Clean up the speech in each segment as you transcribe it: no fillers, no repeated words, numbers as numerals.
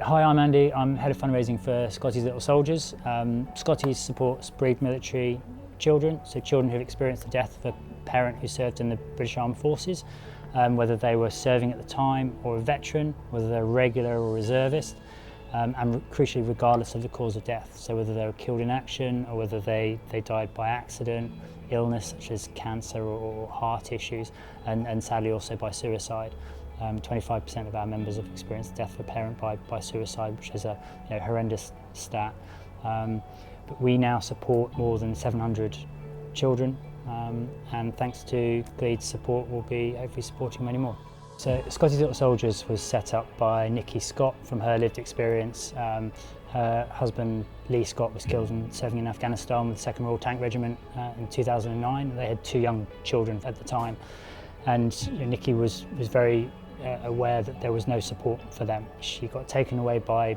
Hi, I'm Andy. I'm Head of Fundraising for Scotty's Little Soldiers. Scotty supports bereaved military children, so children who've experienced the death of a parent who served in the British Armed Forces, whether they were serving at the time or a veteran, whether they're regular or reservist, and crucially regardless of the cause of death, so whether they were killed in action or whether they died by accident, illness such as cancer or heart issues, and sadly also by suicide. 25% of our members have experienced the death of a parent by suicide, which is a horrendous stat. But we now support more than 700 children, and thanks to Gleeds' support, we'll be hopefully supporting many more. So Scotty's Little Soldiers was set up by Nikki Scott from her lived experience. Her husband Lee Scott was killed in serving in Afghanistan with the 2nd Royal Tank Regiment in 2009. They had 2 young children at the time, and Nikki was very aware that there was no support for them. She got taken away by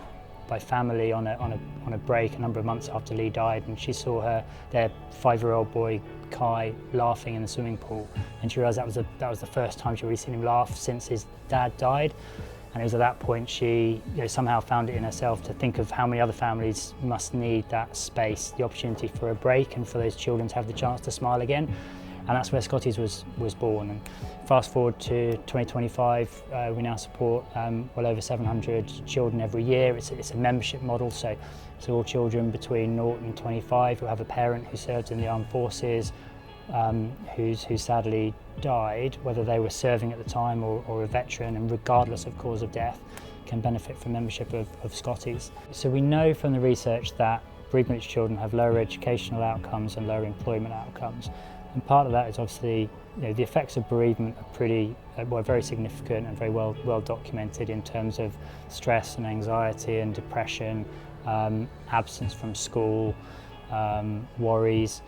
family on a break a number of months after Lee died, and she saw their 5-year-old boy Kai laughing in the swimming pool, and she realised that was the first time she'd really seen him laugh since his dad died. And it was at that point she somehow found it in herself to think of how many other families must need that space, the opportunity for a break, and for those children to have the chance to smile again. And that's where Scotty's was born. And fast forward to 2025, we now support well over 700 children every year. It's a membership model, so all children between 0 and 25 who have a parent who served in the armed forces, who sadly died, whether they were serving at the time or a veteran, and regardless of cause of death, can benefit from membership of Scotty's. So we know from the research that bereaved military children have lower educational outcomes and lower employment outcomes. And part of that is obviously, the effects of bereavement are very significant and very well documented in terms of stress and anxiety and depression, absence from school, worries.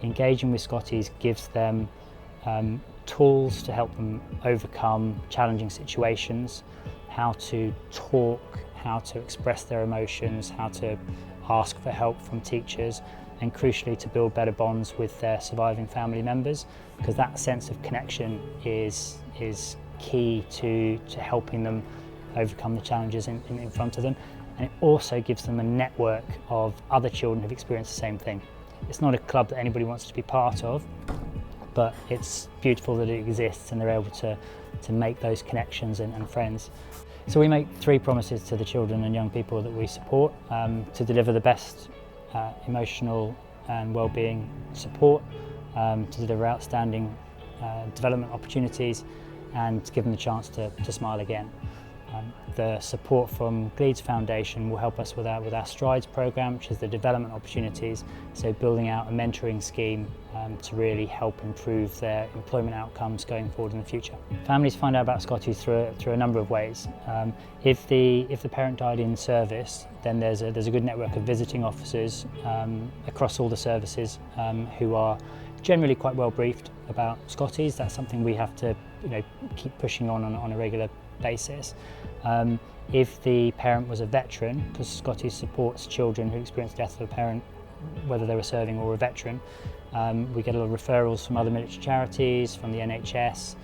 Engaging with Scotty's gives them tools to help them overcome challenging situations, how to talk, how to express their emotions, how to ask for help from teachers, and crucially to build better bonds with their surviving family members, because that sense of connection is key to helping them overcome the challenges in front of them. And it also gives them a network of other children who've experienced the same thing. It's not a club that anybody wants to be part of, but it's beautiful that it exists and they're able to make those connections and friends. So we make 3 promises to the children and young people that we support: to deliver the best emotional and well-being support, to deliver outstanding development opportunities, and to give them the chance to smile again. The support from Gleeds Foundation will help us with our Strides programme, which is the development opportunities, so building out a mentoring scheme to really help improve their employment outcomes going forward in the future. Families find out about Scotty through a number of ways. If the parent died in service, then there's a good network of visiting officers across all the services who are generally quite well briefed about Scotty's. That's something we have to keep pushing on a regular basis. If the parent was a veteran, because Scotty supports children who experience death of a parent, whether they were serving or a veteran, we get a lot of referrals from other military charities, from the NHS,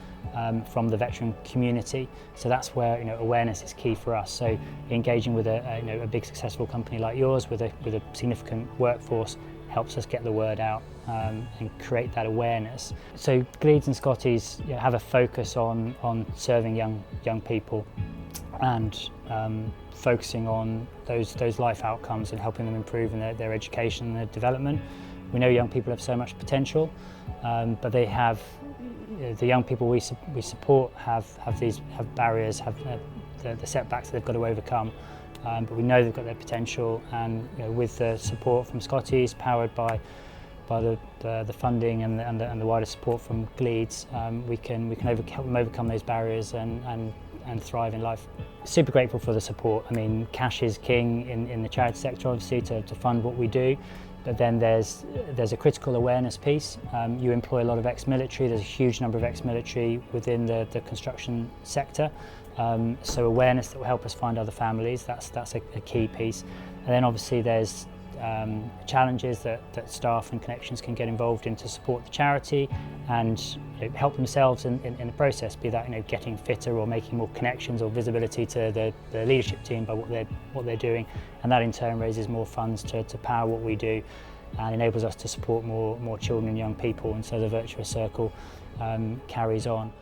from the veteran community. So that's where awareness is key for us. So engaging with a big successful company like yours with a significant workforce helps us get the word out and create that awareness. So Gleeds and Scotty's have a focus on serving young people and focusing on those life outcomes and helping them improve in their education and their development. We know young people have so much potential, but they have the young people we support have barriers, have the setbacks that they've got to overcome. But we know they've got their potential, and with the support from Scotty's, powered by the funding and the wider support from Gleeds, we can help them overcome those barriers and thrive in life. Super grateful for the support. I mean, cash is king in the charity sector, obviously, to fund what we do. But then there's a critical awareness piece. You employ a lot of ex-military. There's a huge number of ex-military within the construction sector. So awareness that will help us find other families. That's a key piece. And then obviously there's challenges that staff and connections can get involved in to support the charity and help themselves in the process, be that getting fitter or making more connections or visibility to the leadership team by what they're doing, and that in turn raises more funds to power what we do and enables us to support more children and young people, and so the virtuous circle carries on.